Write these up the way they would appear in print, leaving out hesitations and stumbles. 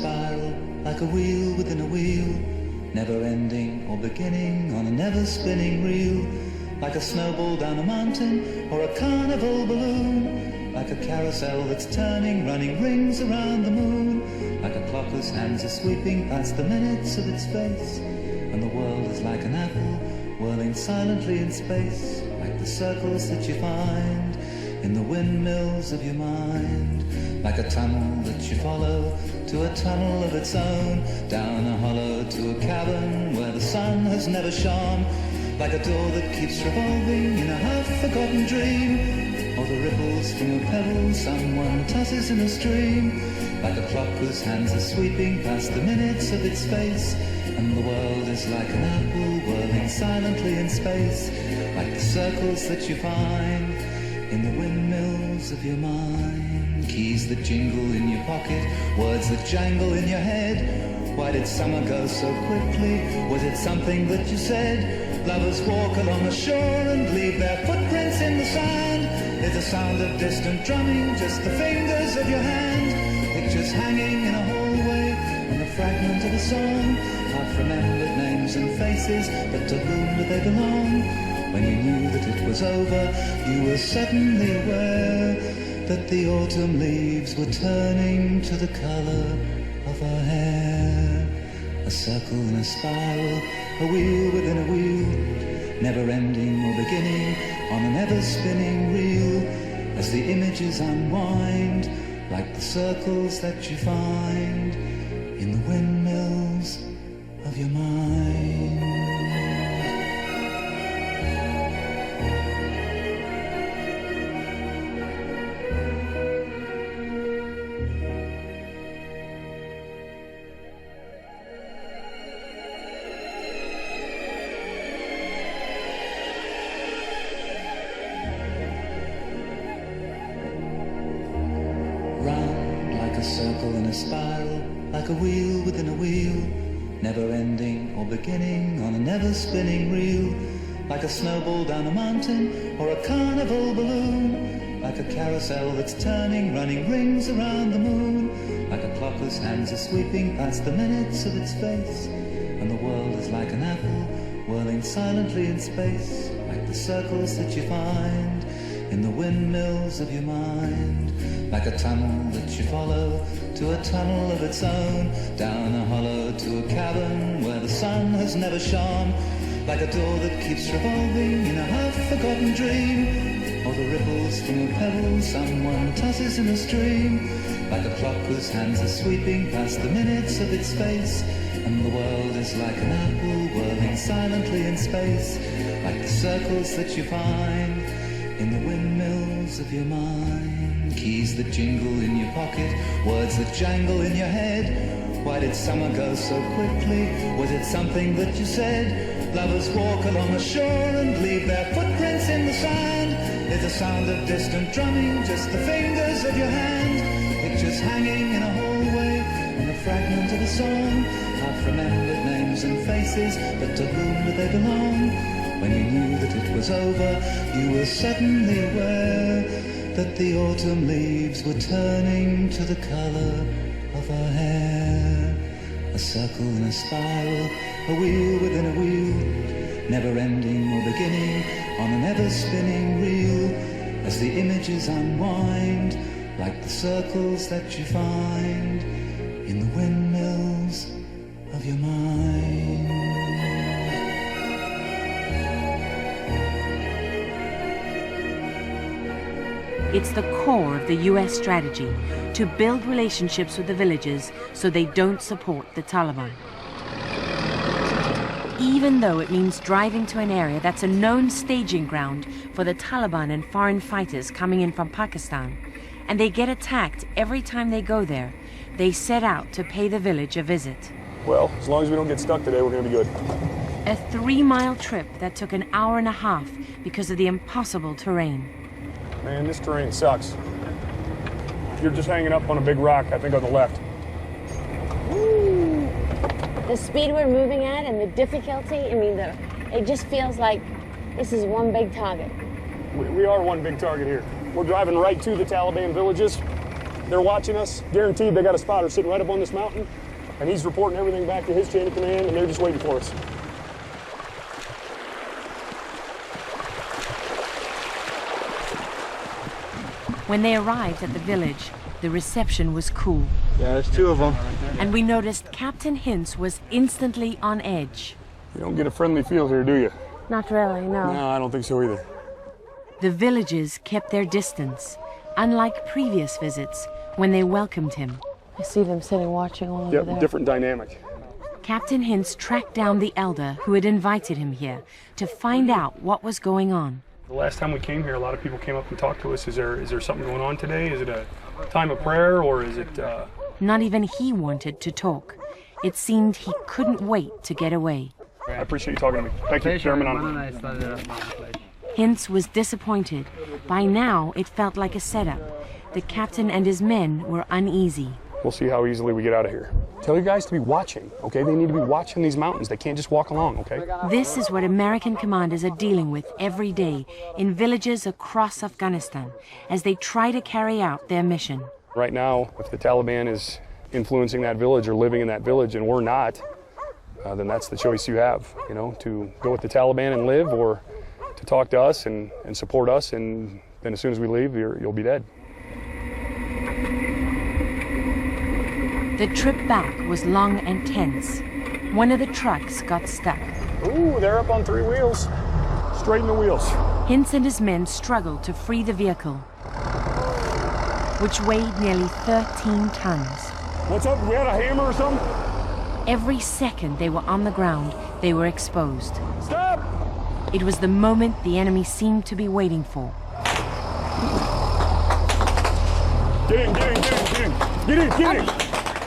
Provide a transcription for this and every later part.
spiral, like a wheel within a wheel, never ending or beginning on a never spinning reel, like a snowball down a mountain or a carnival balloon, like a carousel that's turning, running rings around the moon, like a clock whose hands are sweeping past the minutes of its face, and the world is like an apple whirling silently in space, like the circles that you find in the windmills of your mind, like a tunnel that you follow to a tunnel of its own, down a hollow to a cavern where the sun has never shone, like a door that keeps revolving in a half-forgotten dream, or the ripples from a pebble someone tosses in a stream, like a clock whose hands are sweeping past the minutes of its face, and the world is like an apple whirling silently in space, like the circles that you find in the windmills of your mind. Keys that jingle in your pocket, words that jangle in your head. Why did summer go so quickly? Was it something that you said? Lovers walk along the shore and leave their footprints in the sand. There's a sound of distant drumming, just the fingers of your hand. Pictures hanging in a hallway, and a fragment of a song. Half-remembered names and faces, but to whom do they belong? When you knew that it was over, you were suddenly aware that the autumn leaves were turning to the colour of her hair. A circle in a spiral, a wheel within a wheel, never ending or beginning on an ever-spinning reel, as the images unwind, like the circles that you find in the windmills of your mind. Spiral, like a wheel within a wheel, never ending or beginning on a never spinning reel, like a snowball down a mountain or a carnival balloon, like a carousel that's turning, running rings around the moon, like a clock whose hands are sweeping past the minutes of its face, and the world is like an apple whirling silently in space, like the circles that you find in the windmills of your mind, like a tunnel that you follow to a tunnel of its own, down a hollow to a cavern where the sun has never shone, like a door that keeps revolving in a half-forgotten dream, or the ripples from a pebble someone tosses in a stream, like a clock whose hands are sweeping past the minutes of its face, and the world is like an apple whirling silently in space, like the circles that you find in the windmills of your mind. Keys that jingle in your pocket, words that jangle in your head. Why did summer go so quickly? Was it something that you said? Lovers walk along the shore and leave their footprints in the sand. There's a sound of distant drumming, just the fingers of your hand. Pictures hanging in a hallway, and a fragment of a song. Half-remembered names and faces, but to whom do they belong? When you knew that it was over, you were suddenly aware that the autumn leaves were turning to the colour of her hair. A circle in a spiral, a wheel within a wheel, never ending or beginning on an ever-spinning reel, as the images unwind, like the circles that you find in the windmills of your mind. It's the core of the US strategy to build relationships with the villagers so they don't support the Taliban. Even though it means driving to an area that's a known staging ground for the Taliban and foreign fighters coming in from Pakistan, and they get attacked every time they go there, they set out to pay the village a visit. Well, as long as we don't get stuck today, we're going to be good. A 3-mile trip that took an hour and a half because of the impossible terrain. Man, this terrain sucks. You're just hanging up on a big rock, I think on the left. Ooh. The speed we're moving at and the difficulty, I mean, it just feels like this is one big target. We are one big target here. We're driving right to the Taliban villages. They're watching us. Guaranteed they got a spotter sitting right up on this mountain, and he's reporting everything back to his chain of command, and they're just waiting for us. When they arrived at the village, the reception was cool. Yeah, there's two of them. And we noticed Captain Hintz was instantly on edge. You don't get a friendly feel here, do you? Not really, no. No, I don't think so either. The villagers kept their distance, unlike previous visits when they welcomed him. I see them sitting watching all over there. Yep, different dynamic. Captain Hintz tracked down the elder who had invited him here to find out what was going on. The last time we came here, a lot of people came up and talked to us. Is there something going on today? Is it a time of prayer, or is it... Not even he wanted to talk. It seemed he couldn't wait to get away. I appreciate you talking to me. Thank you, Chairman. Hintz was disappointed. By now, it felt like a setup. The captain and his men were uneasy. We'll see how easily we get out of here. Tell you guys to be watching, okay? They need to be watching these mountains. They can't just walk along, okay? This is what American commanders are dealing with every day in villages across Afghanistan as they try to carry out their mission. Right now, if the Taliban is influencing that village or living in that village and we're not, then that's the choice you have, you know, to go with the Taliban and live, or to talk to us and support us, and then as soon as we leave, you'll be dead. The trip back was long and tense. One of the trucks got stuck. Ooh, they're up on three wheels. Straighten the wheels. Hintz and his men struggled to free the vehicle, which weighed nearly 13 tons. What's up? We had a hammer or something? Every second they were on the ground, they were exposed. Stop! It was the moment the enemy seemed to be waiting for. Get in, get in, get in, get in! Get in, get in!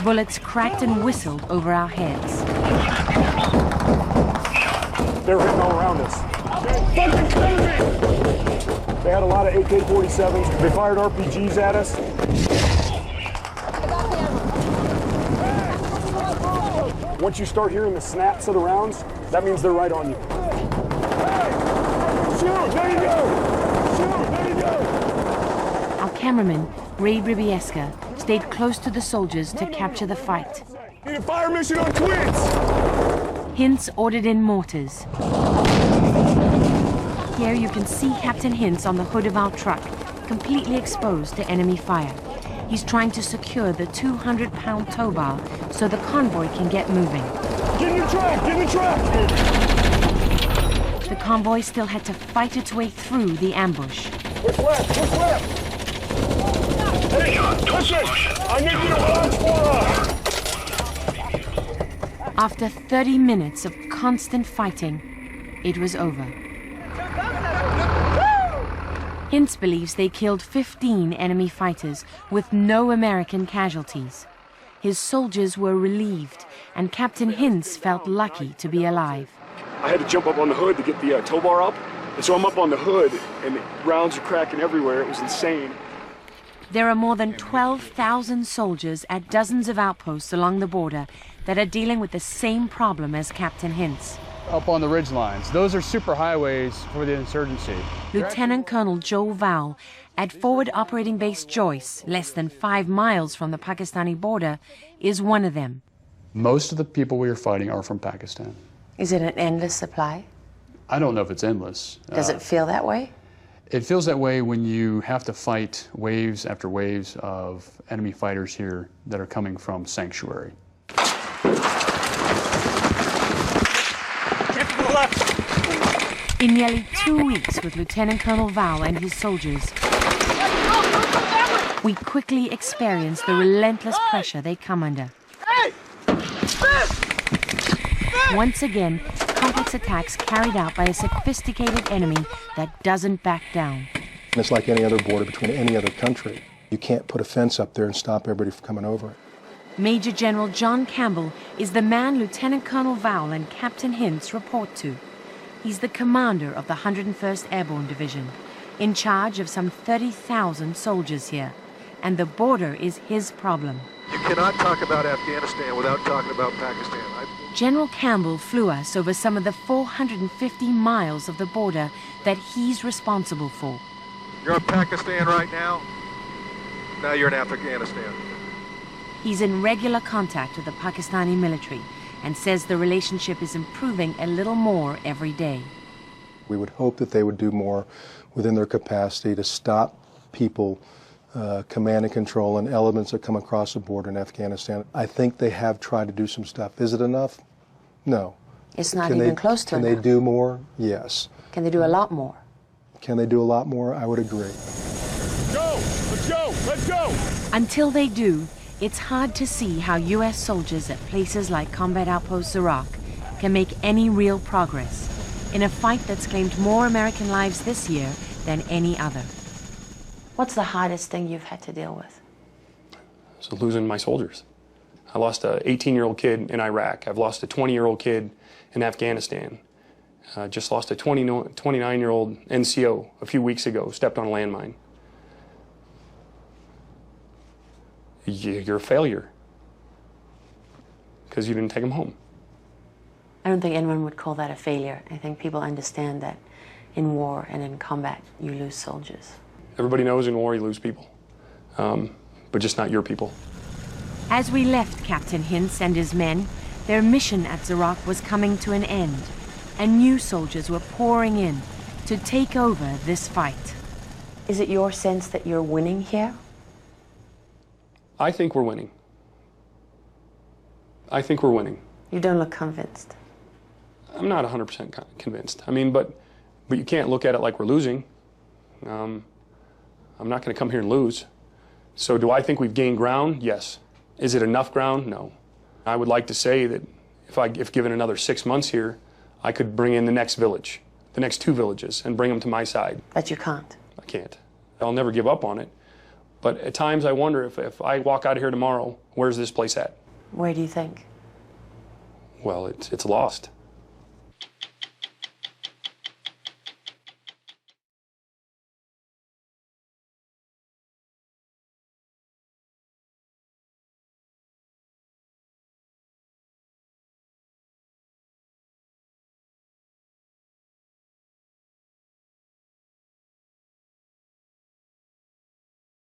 Bullets cracked and whistled over our heads. They were hitting all around us. They had a lot of AK-47s. They fired RPGs at us. Once you start hearing the snaps of the rounds, that means they're right on you. Shoot! There you go! Shoot! There you go! Our cameraman, Ray Ribieska, stayed close to the soldiers to capture the fight. Need a fire mission on Twins! Hintz ordered in mortars. Here you can see Captain Hintz on the hood of our truck, completely exposed to enemy fire. He's trying to secure the 200-pound tow bar so the convoy can get moving. Get in the truck! Get in the truck! The convoy still had to fight its way through the ambush. What's left? What's left? Hey, listen! I need you to watch for us! After 30 minutes of constant fighting, it was over. Hintz believes they killed 15 enemy fighters with no American casualties. His soldiers were relieved, and Captain Hintz felt lucky to be alive. I had to jump up on the hood to get the tow bar up, and so I'm up on the hood, and the rounds are cracking everywhere. It was insane. There are more than 12,000 soldiers at dozens of outposts along the border that are dealing with the same problem as Captain Hintz. Up on the ridge lines. Those are super highways for the insurgency. Lieutenant Colonel Joel Vowell at Forward Operating Base Joyce, less than 5 miles from the Pakistani border, is one of them. Most of the people we are fighting are from Pakistan. Is it an endless supply? I don't know if it's endless. Does it feel that way? It feels that way when you have to fight waves after waves of enemy fighters here that are coming from sanctuary. In nearly 2 weeks with Lieutenant Colonel Vowell and his soldiers, we quickly experience the relentless pressure they come under. Once again, complex attacks carried out by a sophisticated enemy that doesn't back down. It's like any other border between any other country. You can't put a fence up there and stop everybody from coming over it. Major General John Campbell is the man Lieutenant Colonel Vowell and Captain Hintz report to. He's the commander of the 101st Airborne Division, in charge of some 30,000 soldiers here. And the border is his problem. You cannot talk about Afghanistan without talking about Pakistan. General Campbell flew us over some of the 450 miles of the border that he's responsible for. You're in Pakistan right now. Now you're in Afghanistan. He's in regular contact with the Pakistani military and says the relationship is improving a little more every day. We would hope that they would do more within their capacity to stop people, command and control, and elements that come across the border in Afghanistan. I think they have tried to do some stuff. Is it enough? No. It's not even close to enough. Can they do more? Yes. Can they do a lot more? Can they do a lot more? I would agree. Go! Let's go! Let's go! Until they do, it's hard to see how U.S. soldiers at places like Combat Outpost Iraq can make any real progress in a fight that's claimed more American lives this year than any other. What's the hardest thing you've had to deal with? So losing my soldiers. I lost an 18-year-old kid in Iraq. I've lost a 20-year-old kid in Afghanistan. Just lost a 29-year-old NCO a few weeks ago, stepped on a landmine. You're a failure because you didn't take them home. I don't think anyone would call that a failure. I think people understand that in war and in combat, you lose soldiers. Everybody knows in war you lose people, but just not your people. As we left Captain Hintz and his men, their mission at Xerox was coming to an end, and new soldiers were pouring in to take over this fight. Is it your sense that you're winning here? I think we're winning. I think we're winning. You don't look convinced. I'm not 100% convinced. I mean, but you can't look at it like we're losing. I'm not going to come here and lose. So do I think we've gained ground? Yes. Is it enough ground? No. I would like to say that if given another 6 months here, I could bring in the next village, the next 2 villages, and bring them to my side. But you can't. I can't. I'll never give up on it. But at times I wonder if I walk out of here tomorrow, where's this place at? Where do you think? Well, it's lost.